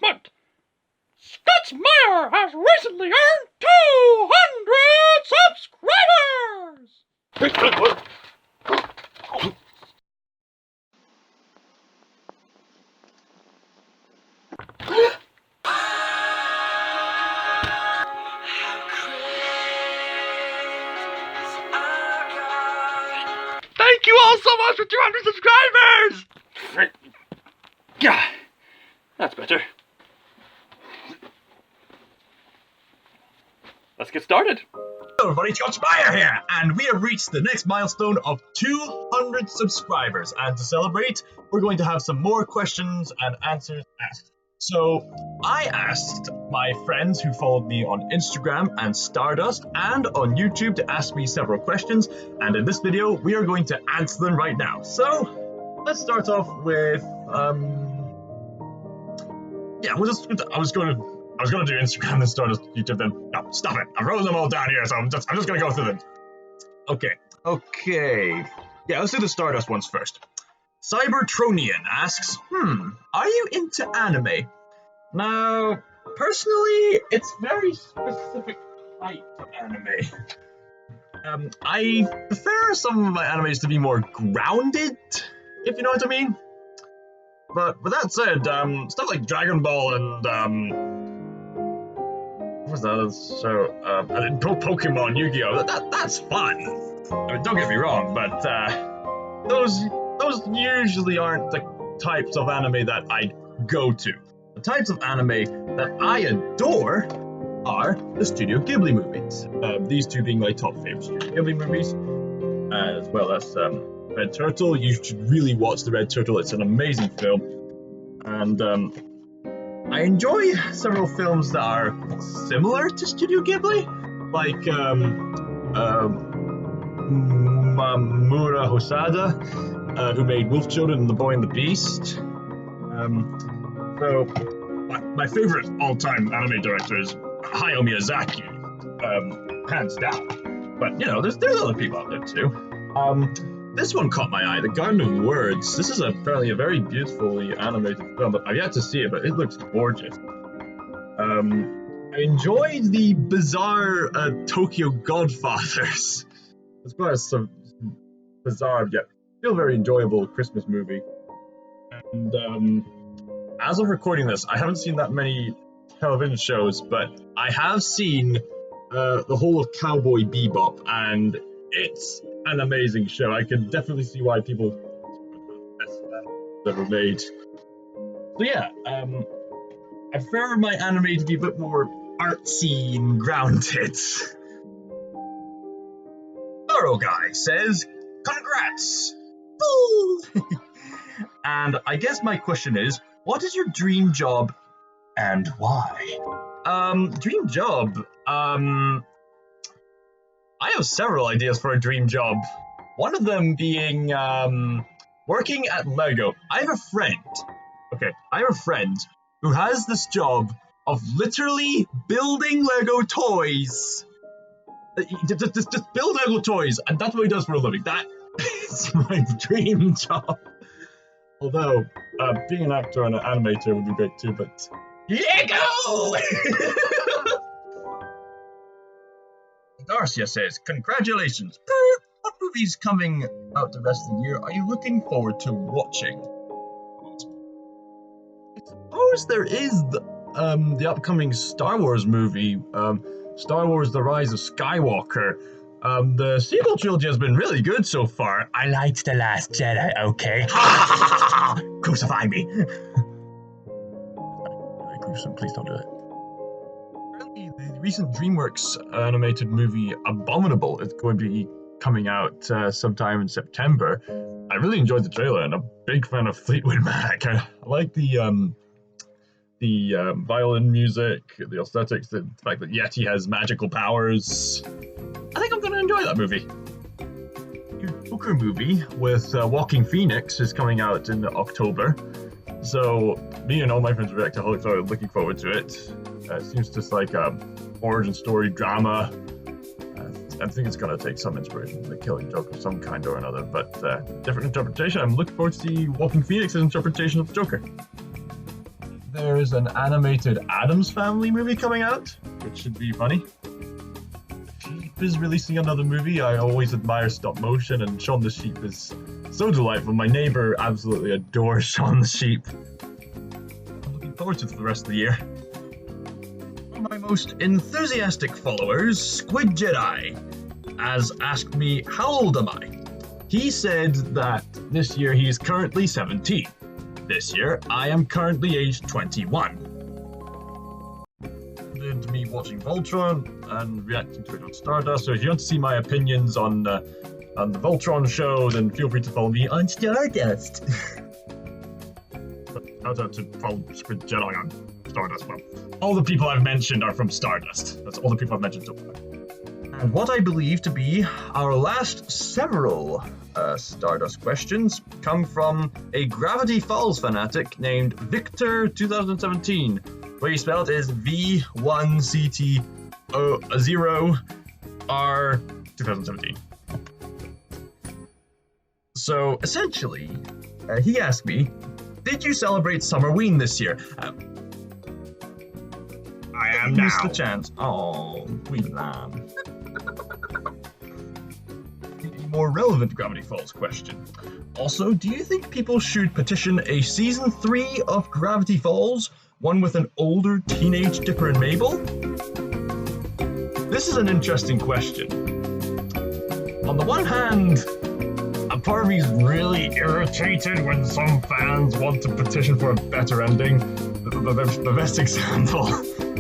announcement! ScotsMaiar has recently earned 200 subscribers! Thank you all so much for 200 subscribers! Yeah, that's better. Let's get started. Hello everybody, ScotsMaiar here, and we have reached the next milestone of 200 subscribers, and to celebrate, we're going to have some more questions and answers asked. So, I asked my friends who followed me on Instagram and Stardust and on YouTube to ask me several questions, and in this video, we are going to answer them right now. So, let's start off with, I was going to do Instagram and Stardust, YouTube, then no, stop it. I've wrote them all down here, so I'm just going to go through them. Okay. Yeah, let's do the Stardust ones first. Cybertronian asks, are you into anime? Now, personally, it's very specific type of anime. I prefer some of my animes to be more grounded, if you know what I mean. But with that said, stuff like Dragon Ball and, what's that other show? And Pokemon, Yu-Gi-Oh! That's fun. I mean, don't get me wrong, but those usually aren't the types of anime that I go to. The types of anime that I adore are the Studio Ghibli movies. These two being my top favorite Studio Ghibli movies, as well as Red Turtle. You should really watch the Red Turtle. It's an amazing film, and I enjoy several films that are similar to Studio Ghibli, like Mamura Hosada, who made Wolf Children and The Boy and the Beast. So, my favorite all-time anime director is Hayao Miyazaki, hands down. But, you know, there's other people out there too. This one caught my eye, The Garden of Words. This is apparently a very beautifully animated film. I've yet to see it, but it looks gorgeous. I enjoyed the bizarre Tokyo Godfathers. As well as some bizarre yet still very enjoyable Christmas movie. And as of recording this, I haven't seen that many television shows, but I have seen the whole of Cowboy Bebop, and it's an amazing show. I can definitely see why people ever made. So yeah, I prefer my anime to be a bit more artsy and grounded. Thorough Guy says, congrats! And I guess my question is, what is your dream job and why? Dream job? I have several ideas for a dream job. One of them being, working at Lego. I have a friend who has this job of literally building Lego toys. Just build Lego toys, and that's what he does for a living. That is my dream job. Although, being an actor and an animator would be great too, but Lego! Darcia says, congratulations. What movies coming out the rest of the year are you looking forward to watching? I suppose there is the upcoming Star Wars movie, Star Wars The Rise of Skywalker. The sequel trilogy has been really good so far. I liked The Last Jedi, okay? Crucify me! Really gruesome, please don't do it. Apparently, the recent DreamWorks animated movie Abominable is going to be coming out sometime in September. I really enjoyed the trailer, and I'm a big fan of Fleetwood Mac. I like the violin music, the aesthetics, the fact that Yeti has magical powers. I think I'm going to enjoy that movie. The Joker movie with Walking Phoenix is coming out in October. So me and all my friends are looking forward to it. It seems just like a origin story drama. I think it's going to take some inspiration from the Killing Joke of some kind or another, but different interpretation. I'm looking forward to see Walking Phoenix's interpretation of the Joker. there's an animated Addams Family movie coming out, which should be funny. Sheep is releasing another movie. I always admire stop motion, and Shaun the Sheep is so delightful. My neighbor absolutely adores Shaun the Sheep. I'm looking forward to it for the rest of the year. One of my most enthusiastic followers, Squid Jedi, has asked me how old am I? He said that this year he is currently 17. This year, I am currently aged 21. Did me watching Voltron and reacting to it on Stardust, so if you want to see my opinions on the Voltron show, then feel free to follow me on Stardust. Shout out to follow Squid Jedi on Stardust. Well, all the people I've mentioned are from Stardust. That's all the people I've mentioned so far. And what I believe to be our last several Stardust questions come from a Gravity Falls fanatic named Victor2017, where he spelled is V1CT0R2017. So essentially, he asked me, did you celebrate Summerween this year? I am now. Missed the chance. Oh, we lamb. More relevant Gravity Falls question. Also, do you think people should petition a season 3 of Gravity Falls, one with an older teenage Dipper and Mabel? This is an interesting question. On the one hand, a part of me is really irritated when some fans want to petition for a better ending. The best example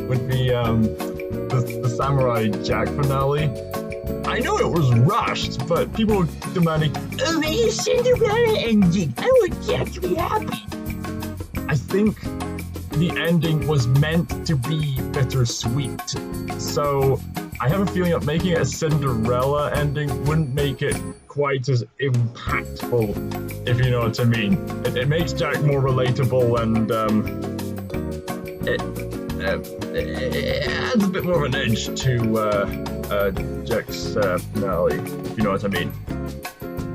would be the Samurai Jack finale. I know it was rushed, but people were demanding, oh, make a Cinderella ending. I want Jack to be happy. I think the ending was meant to be bittersweet. So I have a feeling that making it a Cinderella ending wouldn't make it quite as impactful, if you know what I mean. It makes Jack more relatable, and it adds a bit more of an edge to Jack's finale, if you know what I mean.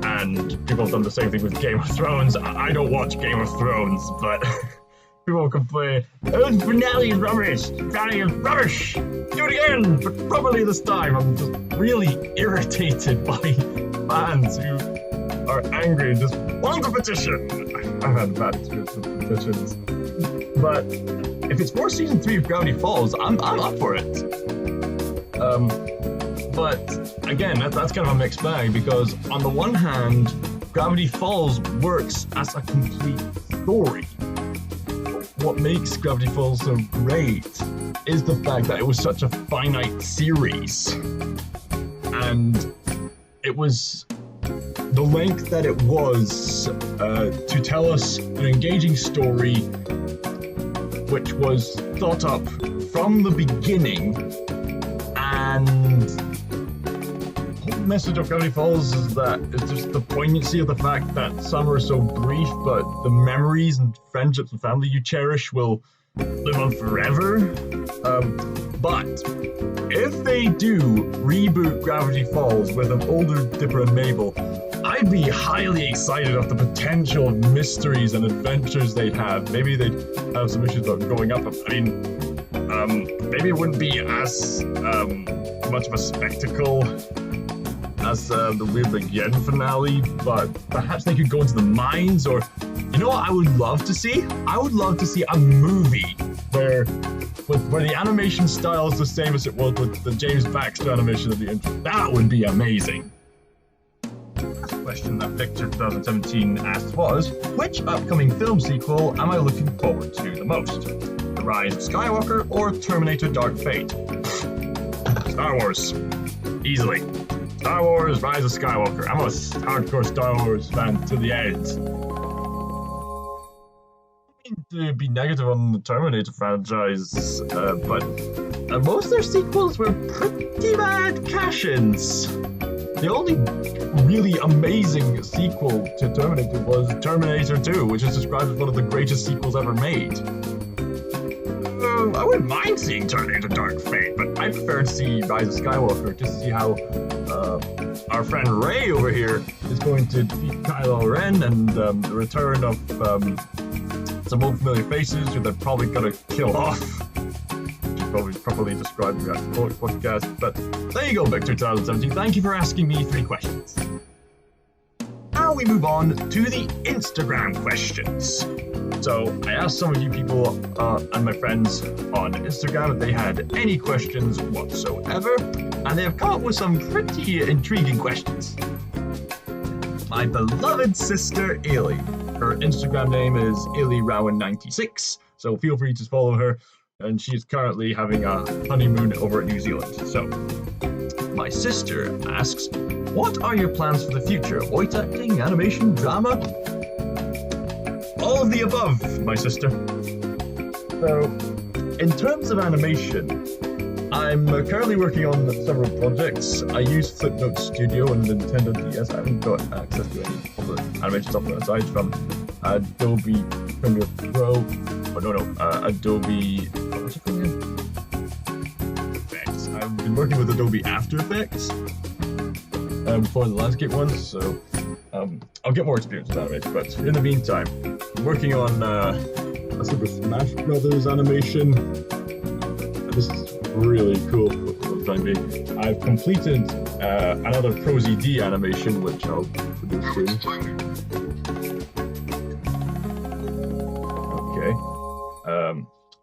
And people have done the same thing with Game of Thrones. I don't watch Game of Thrones, but people will complain, oh, the finale is rubbish! The finale is rubbish! Do it again, but properly this time. I'm just really irritated by fans who are angry and just want to petition. I've had bad experience with petitions. But if it's more season 3 of Gravity Falls, I'm up for it. But again, that's kind of a mixed bag, because on the one hand, Gravity Falls works as a complete story. What makes Gravity Falls so great is the fact that it was such a finite series. And it was the length that it was to tell us an engaging story which was thought up from the beginning. And the whole message of Gravity Falls is that it's just the poignancy of the fact that summer is so brief, but the memories and friendships and family you cherish will live on forever. But if they do reboot Gravity Falls with an older Dipper and Mabel, I'd be highly excited of the potential mysteries and adventures they'd have. Maybe they'd have some issues about growing up. I mean, maybe it wouldn't be as much of a spectacle as the Weird Again finale, but perhaps they could go into the mines, or, you know what I would love to see? I would love to see a movie where the animation style is the same as it was with the James Baxter animation of the intro. That would be amazing. The question that Victor 2017 asked was, which upcoming film sequel am I looking forward to the most? The Rise of Skywalker or Terminator Dark Fate? Star Wars. Easily. Star Wars, Rise of Skywalker. I'm a hardcore Star Wars fan to the end. I don't mean to be negative on the Terminator franchise, but most of their sequels were pretty bad cash-ins. The only really amazing sequel to Terminator was Terminator 2, which is described as one of the greatest sequels ever made. I wouldn't mind seeing Terminator Dark Fate, but I prefer to see Rise of Skywalker just to see how our friend Rey over here is going to defeat Kylo Ren, and the return of some old familiar faces who they're probably gonna kill off. Probably properly describe the podcast, but there you go, Victor 2017. Thank you for asking me 3 questions. Now we move on to the Instagram questions. So I asked some of you people and my friends on Instagram if they had any questions whatsoever, and they have come up with some pretty intriguing questions. My beloved sister Ailey. Her Instagram name is AileyRowan96, so feel free to follow her. And she's currently having a honeymoon over at New Zealand. So, my sister asks, what are your plans for the future? Voice acting, animation, drama? All of the above, my sister. So, in terms of animation, I'm currently working on several projects. I use Flipnote Studio and Nintendo DS. I haven't got access to any other animation software aside from Adobe Premiere Pro. Adobe... what's it called again? Effects. I've been working with Adobe After Effects for the landscape ones, so I'll get more experience with animation, but in the meantime, I'm working on a Super Smash Brothers animation. This is really cool for the time being. I've completed another Pro ZD animation, which I'll produce soon.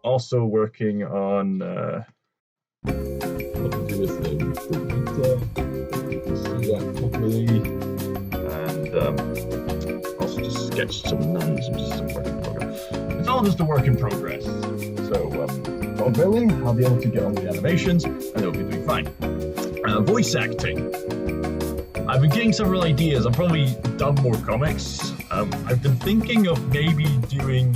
Also working on what to do with the see that properly, and also just sketched some nuns and just some work in progress. It's all just a work in progress. So God willing, I'll be able to get on the animations, and it'll be doing fine. Voice acting. I've been getting several ideas. I'll probably dub more comics. I've been thinking of maybe doing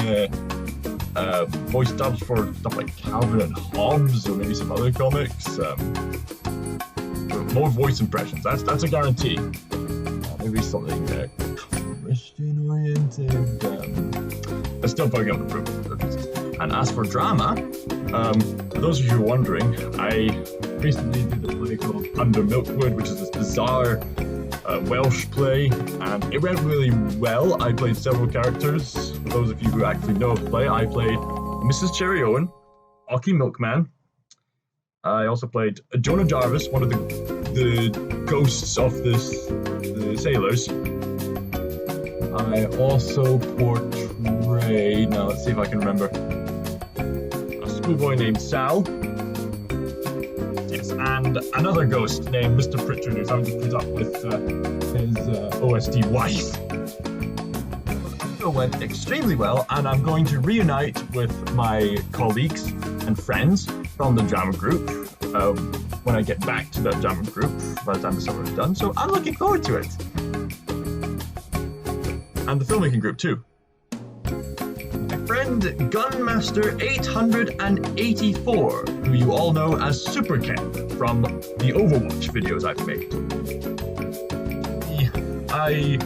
voice dubs for stuff like Calvin and Hobbes, or maybe some other comics. More voice impressions. That's a guarantee. Maybe something Christian-oriented. I'm still bugging up the proof. And as for drama, for those of you who are wondering, I recently did a play called Under Milkwood, which is this bizarre Welsh play, and it went really well. I played several characters. For those of you who actually know the play, I played Mrs. Cherry Owen, Ochie Milkman. I also played Jonah Jarvis, one of the ghosts of the sailors. I also portrayed, now let's see if I can remember, a schoolboy named Sal. Yes, and another ghost named Mr. Pritchard, who's having to put up with his OST wife. It went extremely well, and I'm going to reunite with my colleagues and friends from the drama group when I get back to that drama group by the time the summer is done, so I'm looking forward to it. And the filmmaking group too. My friend Gunmaster 884, who you all know as Super Ken from the Overwatch videos I've made. I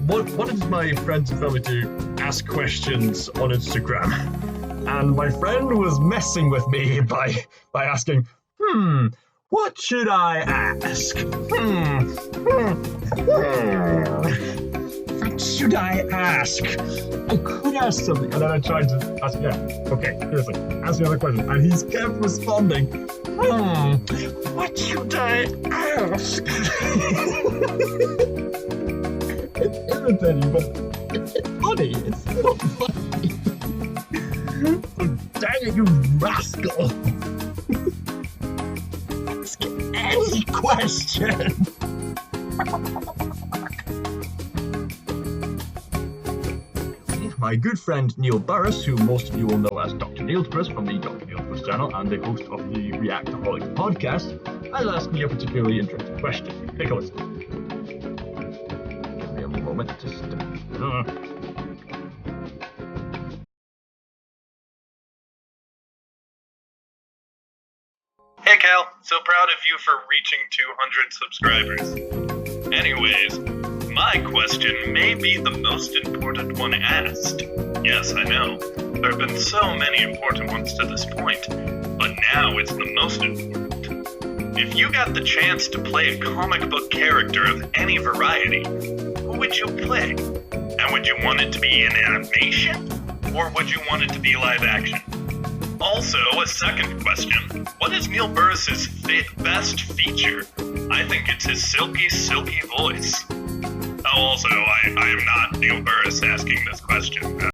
wanted my friends and family to ask questions on Instagram, and my friend was messing with me by asking, what should I ask? What should I ask? I could ask something, and then I tried to ask again. Okay, seriously, ask the other question, and he's kept responding, what should I ask? It's irritating, but it's funny. It's still funny. So dang it, you rascal! Ask any question! My good friend Neil Burris, who most of you will know as Dr. Neilspress from the Dr. Neilspress channel and the host of the Reactaholics podcast, has asked me a particularly interesting question. Take a listen. Give me a moment, just... Hey Cal, so proud of you for reaching 200 subscribers. Anyways, my question may be the most important one asked. Yes, I know. There have been so many important ones to this point, but now it's the most important. If you got the chance to play a comic book character of any variety, who would you play? And would you want it to be in animation? or would you want it to be live action? Also, a second question, what is Neil Burris's best feature? I think it's his silky, silky voice. Oh, also, I am not Neil Burris asking this question.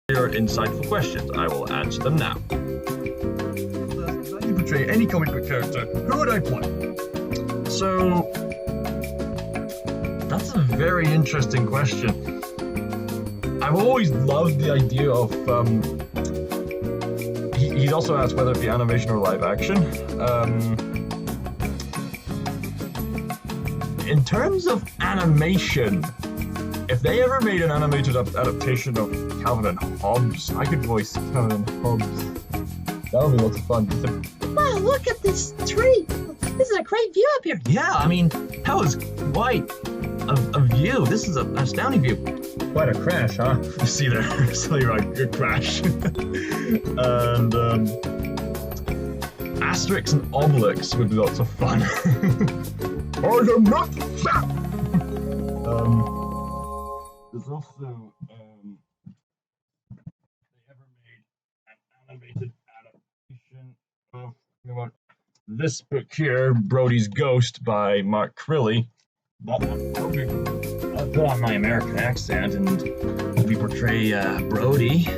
Your insightful questions. I will answer them now. If I could portray any comic book character, who would I play? So, that's a very interesting question. I've always loved the idea of, he also asked whether it be animation or live action. In terms of animation, if they ever made an animated adaptation of Calvin and Hobbes, I could voice Calvin and Hobbes. That would be lots of fun. Wow, look at this tree! This is a great view up here! Yeah, I mean, that was quite a view. This is an astounding view. Quite a crash, huh? You see there, so you're right, good crash. And Asterix and Obelix would be lots of fun. I am not fat! There's also, they ever made an animated adaptation of this book here, Brody's Ghost by Mark Crilly. I'll put on my American accent and we portray Brody. I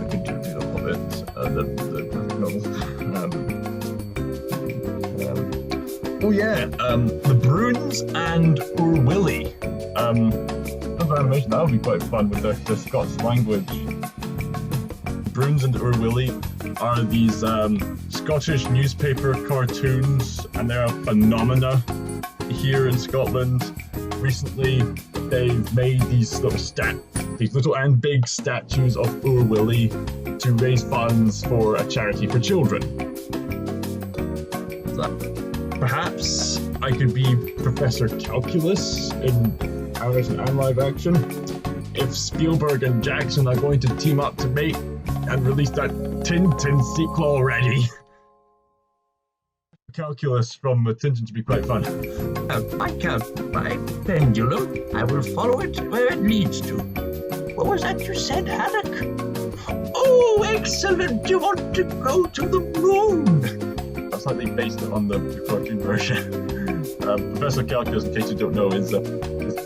could do a little bit the graphic novel. Oh yeah, the Bruins and Urwilly. Of animation, that would be quite fun with the Scots language. Bruins and Urwilly are these Scottish newspaper cartoons, and they're a phenomena here in Scotland. Recently, they've made these little and big statues of Urwilly to raise funds for a charity for children. Perhaps I could be Professor Calculus in animation and live action. If Spielberg and Jackson are going to team up to make and release that Tintin sequel already. Calculus from Tintin should be quite fun. My pendulum, I will follow it where it leads to. What was that you said, Haddock? Oh, excellent! You want to go to the moon! Slightly based on the cartoon version. Professor Calculus, in case you don't know, is a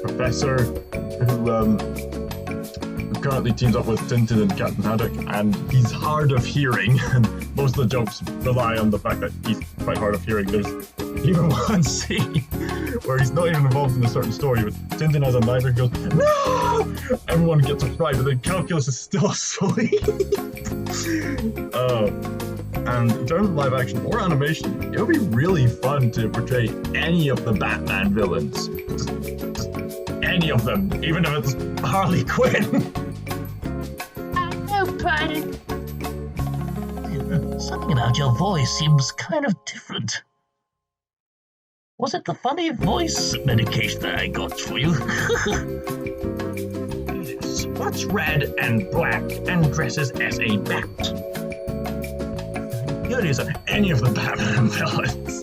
professor who currently teams up with Tintin and Captain Haddock, and he's hard of hearing, and most of the jokes rely on the fact that he's quite hard of hearing. There's even one scene where he's not even involved in a certain story, but Tintin has a knife and goes, "No!" Everyone gets a fright, but then Calculus is still asleep. And in terms of live action or animation, it would be really fun to portray any of the Batman villains. Just any of them, even if it's Harley Quinn. Nobody. Something about your voice seems kind of different. Was it the funny voice medication that I got for you? Yes. What's red and black and dresses as a bat? Here it is, any of the Batman villains.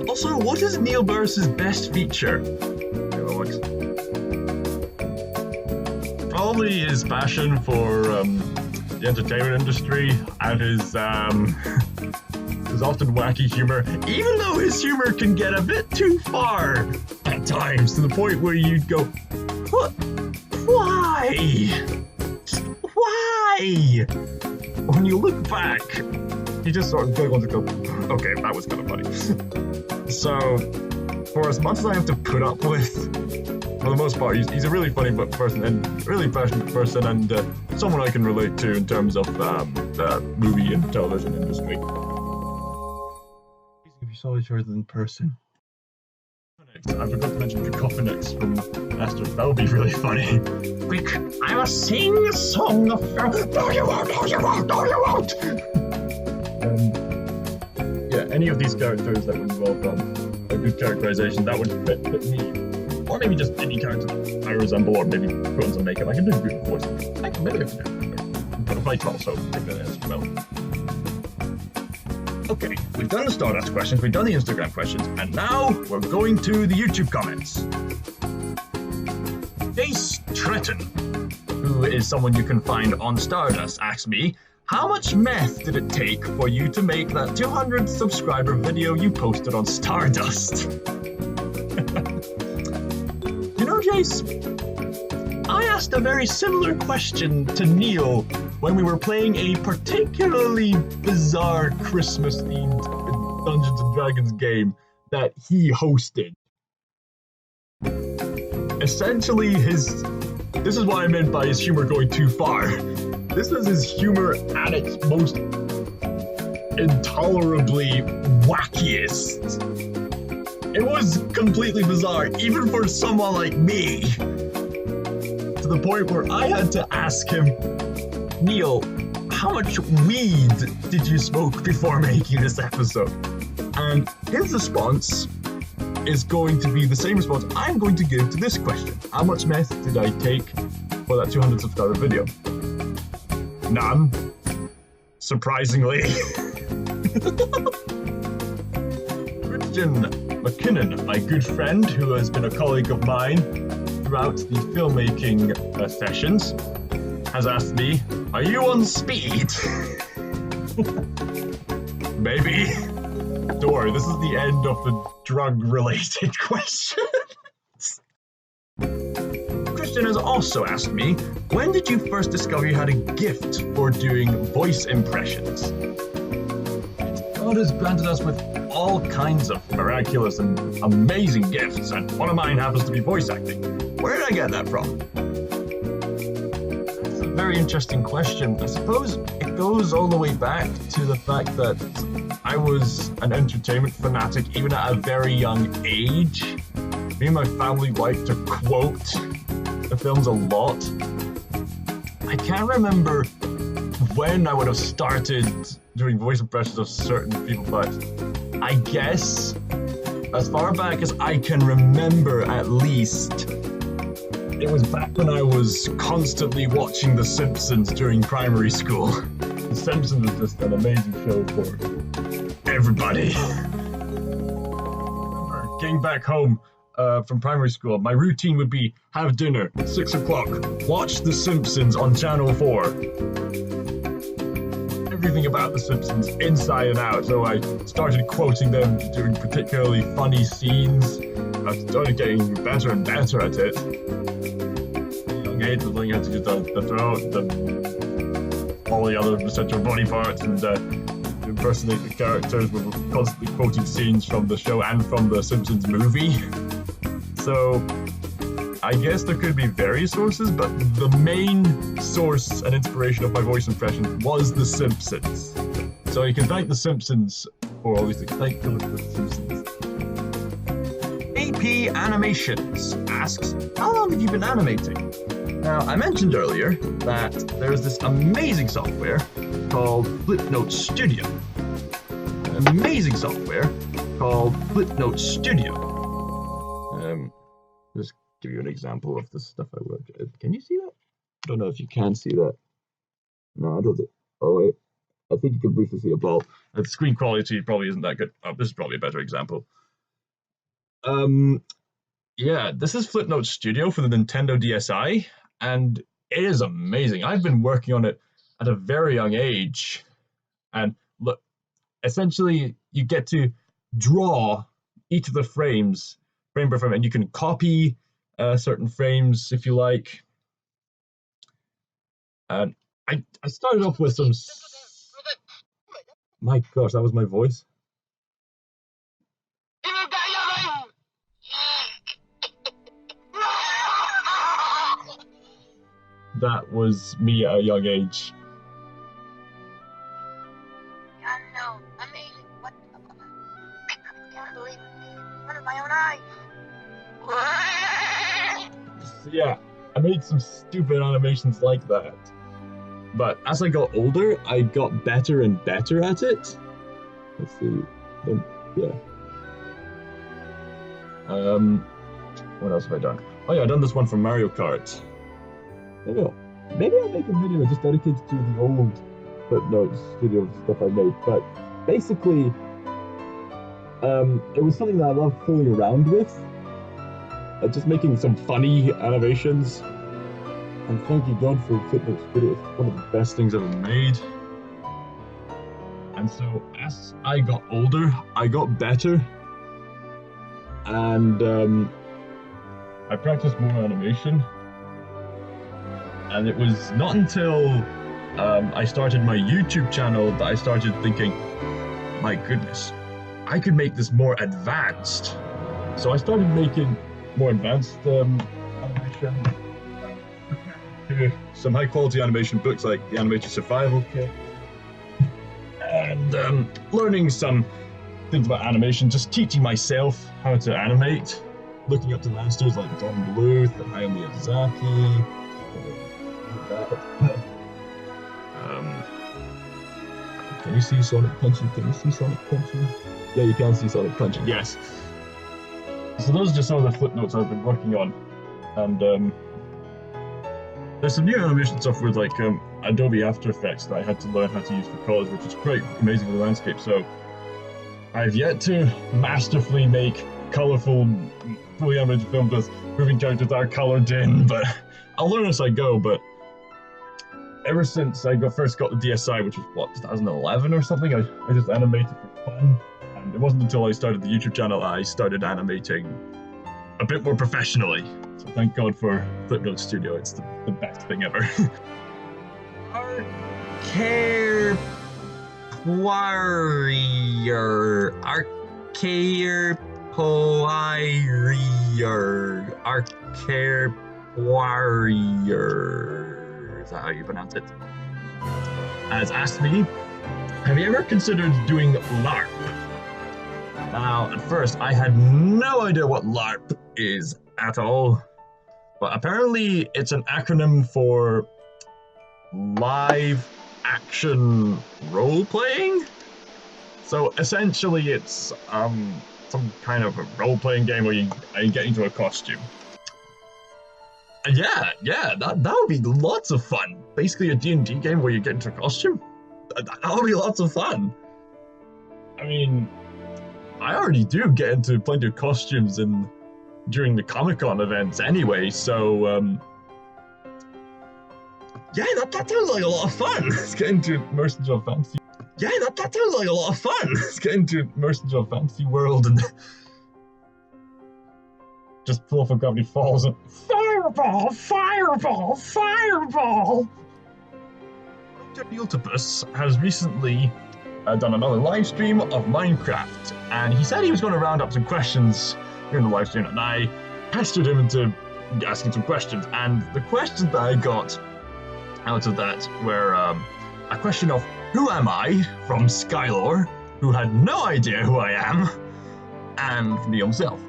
Also, what is Neil Burris's best feature? Probably his passion for the entertainment industry and his often wacky humor, even though his humor can get a bit too far at times, to the point where you'd go, what? Why? Why? When you look back, you just sort of want to go, okay, that was kind of funny. So, for as much as I have to put up with, for the most part, he's a really funny person and really passionate person, and someone I can relate to in terms of the movie and television industry. If you saw each other in person. I forgot to mention Cacophonix from Asterix. That would be really funny. Quick, I must sing a song of... No, you won't! No, you won't! No, you won't! any of these characters that would involve a good characterization that would fit me. Or maybe just any character I resemble, or maybe put on some makeup. I can do a good voice. Maybe I can do a fight also. Maybe that is well. Okay, we've done the Stardust questions, we've done the Instagram questions, and now we're going to the YouTube comments. Jace Tretton, who is someone you can find on Stardust, asks me, how much meth did it take for you to make that 200 subscriber video you posted on Stardust? You know, Jace, I asked a very similar question to Neil when we were playing a particularly bizarre Christmas-themed Dungeons & Dragons game that he hosted. Essentially, this is what I meant by his humor going too far. This was his humor at its most intolerably wackiest. It was completely bizarre, even for someone like me. To the point where I had to ask him, Neil, how much weed did you smoke before making this episode? And his response is going to be the same response I'm going to give to this question. How much meth did I take for that 200 subscriber video? None. Surprisingly. Christian McKinnon, my good friend, who has been a colleague of mine throughout the filmmaking sessions, has asked me, are you on speed? Maybe. Don't worry, this is the end of the drug-related questions. Christian has also asked me, when did you first discover you had a gift for doing voice impressions? God has granted us with all kinds of miraculous and amazing gifts, and one of mine happens to be voice acting. Where did I get that from? That's a very interesting question. I suppose it goes all the way back to the fact that I was an entertainment fanatic even at a very young age. Me and my family like to quote the films a lot. I can't remember when I would have started doing voice impressions of certain people, but I guess as far back as I can remember, at least, it was back when I was constantly watching The Simpsons during primary school. The Simpsons was just an amazing show for everybody. Getting back home from primary school, my routine would be have dinner, 6 o'clock, watch The Simpsons on Channel 4. Everything about The Simpsons, inside and out, so I started quoting them during particularly funny scenes. I started getting better and better at it. At a young age, I was learning how to use the throat, all the other essential body parts, and impersonate the characters. We were constantly quoting scenes from the show and from the Simpsons movie. So I guess there could be various sources, but the main source and inspiration of my voice impression was The Simpsons. So you can thank The Simpsons for all these things. Thank The Simpsons. AP Animations asks, how long have you been animating? Now, I mentioned earlier that there's this amazing software called Flipnote Studio. An amazing software called Flipnote Studio. Just give you an example of the stuff I work at. Can you see that? I don't know if you can see that. No, I don't think. Oh wait, I think you can briefly see a ball. The screen quality probably isn't that good. Oh, this is probably a better example. Yeah, this is Flipnote Studio for the Nintendo DSi, and it is amazing. I've been working on it at a very young age, and look, essentially you get to draw each of the frames frame by frame, and you can copy certain frames if you like. And I started off with some. My gosh, that was my voice. That was me at a young age. I know, amazing. What? I can't believe it. In front of my own eyes. So yeah, I made some stupid animations like that. But as I got older, I got better and better at it. Let's see. Yeah. What else have I done? Oh yeah, I've done this one for Mario Kart. Maybe I'll make a video just dedicated to the old Footnotes studio stuff I made. But basically, it was something that I loved fooling around with. Just making some funny animations. And thank you God for Footnotes Studio. It's one of the best things ever made. And so, as I got older, I got better. And I practiced more animation. And it was not until I started my YouTube channel that I started thinking, my goodness, I could make this more advanced. So I started making more advanced animation. Some high quality animation books like the Animator Survival Kit. And learning some things about animation, just teaching myself how to animate. Looking up to masters like Don Bluth and Hayao Miyazaki. Can you see Sonic punching? Can you see Sonic punching? Yeah, you can see Sonic punching, yes. So those are just some of the footnotes I've been working on. And there's some new animation stuff with like Adobe After Effects that I had to learn how to use for colors, which is great, amazing for the landscape. So I've yet to masterfully make colorful, fully animated films with moving characters that are colored in, but I'll learn as I go. But ever since I first got the DSi, which was what, 2011 or something, I just animated for fun. And it wasn't until I started the YouTube channel I started animating a bit more professionally. So thank God for Footnote Studio, it's the best thing ever. Arcare Warrior. Arcare Warrior. Arcare Warrior. Is that how you pronounce it? Has asked me, have you ever considered doing LARP? Now, at first, I had no idea what LARP is at all, but apparently it's an acronym for live action role-playing? So essentially it's some kind of a role-playing game where you get into a costume. Yeah, that would be lots of fun. Basically a D&D game where you get into a costume. That would be lots of fun. I mean, I already do get into plenty of costumes during the Comic-Con events anyway, so yeah, that sounds like a lot of fun. Let's get into immerse into a fantasy. Yeah, that sounds like a lot of fun. Let's get into immerse into a fantasy world and just pull off a Gravity Falls and fireball, fireball, fireball. Dr. Neiltopus has recently done another live stream of Minecraft, and he said he was going to round up some questions during the live stream, and I pestered him into asking some questions, and the questions that I got out of that were a question of who am I from Skylore, who had no idea who I am, and from me himself.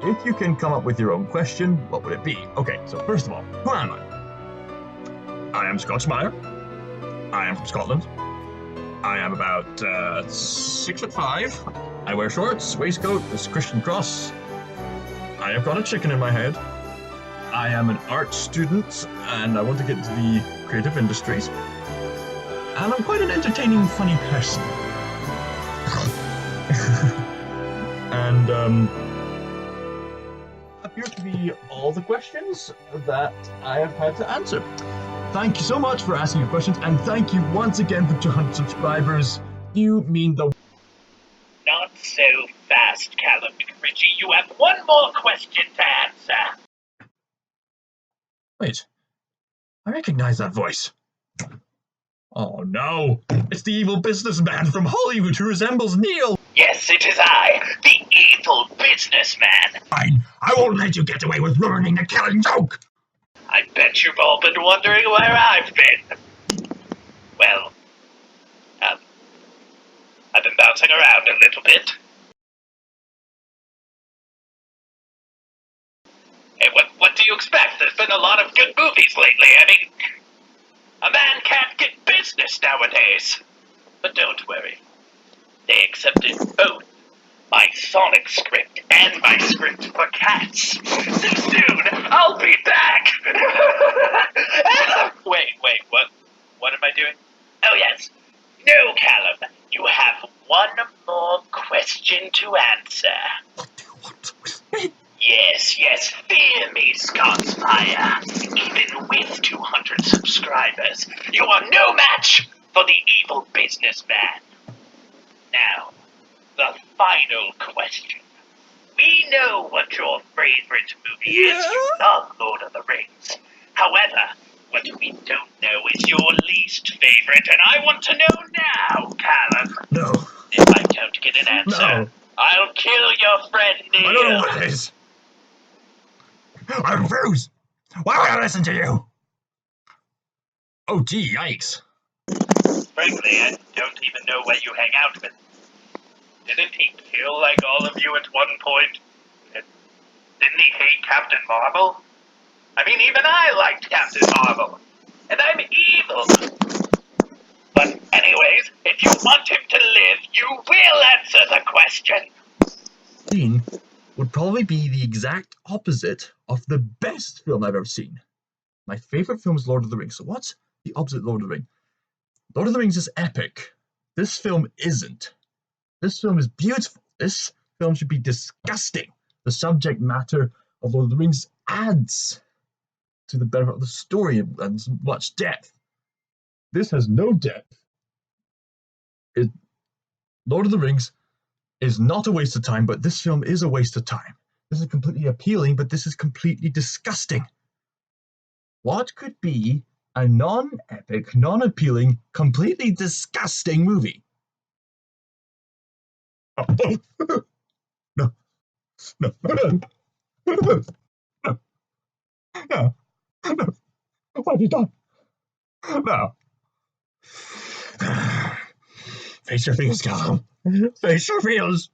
If you can come up with your own question, what would it be? Okay, so first of all, who am I? I am ScotsMaiar. I am from Scotland. I am about 6'5". I wear shorts, waistcoat, this Christian cross. I have got a chicken in my head. I am an art student and I want to get into the creative industries. And I'm quite an entertaining, funny person. And appear to be all the questions that I have had to answer. Thank you so much for asking your questions, and thank you once again for 200 subscribers. You mean the... Not so fast, Callum McRitchie. You have one more question to answer. Wait, I recognize that voice. Oh no, it's the evil businessman from Hollywood who resembles Neil. Yes, it is I, the evil businessman. Fine, I won't let you get away with ruining the killing joke. I bet you've all been wondering where I've been. Well, I've been bouncing around a little bit. Hey, what do you expect? There's been a lot of good movies lately. I mean, a man can't get business nowadays. But don't worry. They accepted both my Sonic script and my script for cats. Soon, I'll be back! Wait, what? What am I doing? Oh, yes. No, Callum, you have one more question to answer. What do you want with me? Yes, fear me, ScotsMaiar. Even with 200 subscribers, you are no match for the evil businessman. Now, the final question. We know what your favorite movie is. You love Lord of the Rings. However, what we don't know is your least favorite, and I want to know now, Callum. No. If I don't get an answer, No. I'll kill your friend Neil. I don't know what it is. I refuse. Why would I listen to you? Oh, gee, yikes. Frankly, I don't even know where you hang out with. Didn't he kill like all of you at one point? And didn't he hate Captain Marvel? I mean, even I liked Captain Marvel. And I'm evil. But anyways, if you want him to live, you will answer the question. Scene would probably be the exact opposite of the best film I've ever seen. My favorite film is Lord of the Rings. So what's the opposite of Lord of the Rings? Lord of the Rings is epic. This film isn't. This film is beautiful. This film should be disgusting. The subject matter of Lord of the Rings adds to the benefit of the story and much depth. This has no depth. Lord of the Rings is not a waste of time, but this film is a waste of time. This is completely appealing, but this is completely disgusting. What could be a non-epic, non-appealing, completely disgusting movie? No. No. No. No. No. What have you done? No. Face your fears, Callum. Face your fears.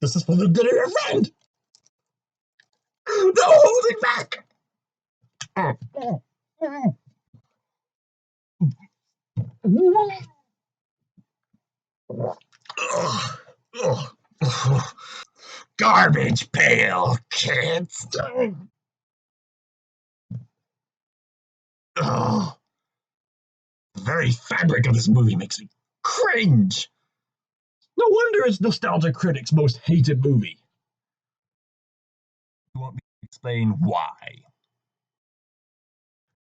This is for the good of your friend. No holding back. Garbage pail, kids. The very fabric of this movie makes me cringe. No wonder it's nostalgia critics' most hated movie. You want me to explain why?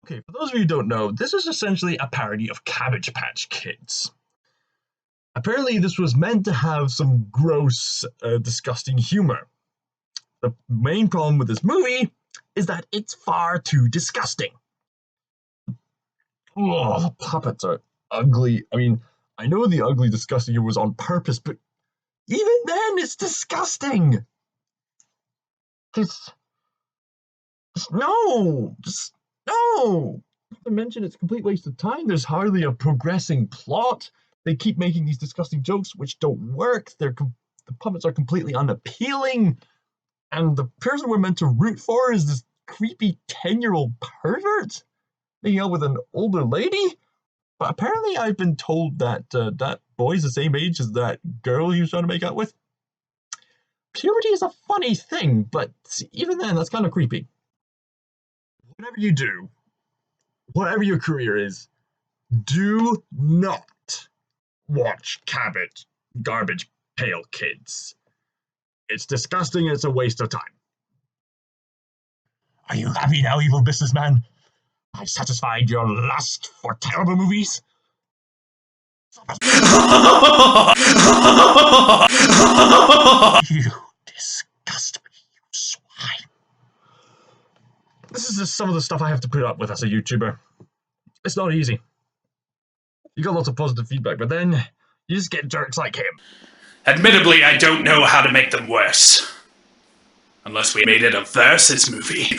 Okay, for those of you who don't know, this is essentially a parody of Cabbage Patch Kids. Apparently, this was meant to have some gross, disgusting humor. The main problem with this movie is that it's far too disgusting. Oh, the puppets are ugly. I mean, I know the ugly, disgusting humor was on purpose, but even then, it's disgusting. Just no. Not to mention, it's a complete waste of time. There's hardly a progressing plot. They keep making these disgusting jokes which don't work. The puppets are completely unappealing. And the person we're meant to root for is this creepy 10-year-old pervert making out with an older lady. But apparently I've been told that that boy's the same age as that girl he was trying to make out with. Puberty is a funny thing, but even then, that's kind of creepy. Whatever you do, whatever your career is, do not watch Garbage Pail Kids. It's disgusting and it's a waste of time. Are you happy now, evil businessman? I've satisfied your lust for terrible movies? You disgust me, you swine. This is just some of the stuff I have to put up with as a YouTuber. It's not easy. You got lots of positive feedback, but then you just get jerks like him. Admittedly, I don't know how to make them worse. Unless we made it a versus movie.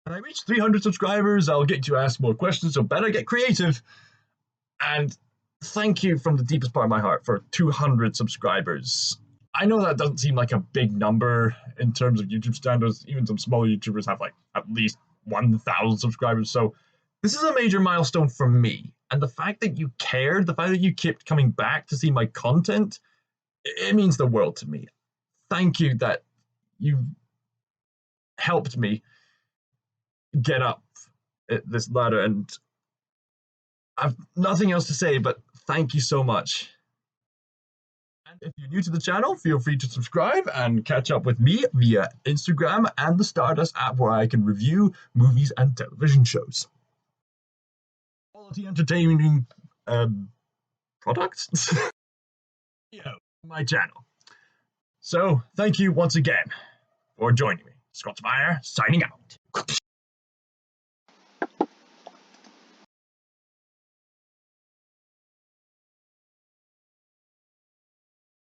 When I reach 300 subscribers, I'll get to ask more questions, so better get creative. And thank you from the deepest part of my heart for 200 subscribers. I know that doesn't seem like a big number in terms of YouTube standards. Even some smaller YouTubers have like at least 1,000 subscribers, so This is a major milestone for me, and the fact that you cared, the fact that you kept coming back to see my content, it means the world to me. Thank you that you helped me get up this ladder, and I've nothing else to say, but thank you so much. And if you're new to the channel, feel free to subscribe and catch up with me via Instagram and the Stardust app, where I can review movies and television shows. Quality entertaining products? Yeah, my channel. So, thank you once again for joining me. ScotsMaiar, signing out.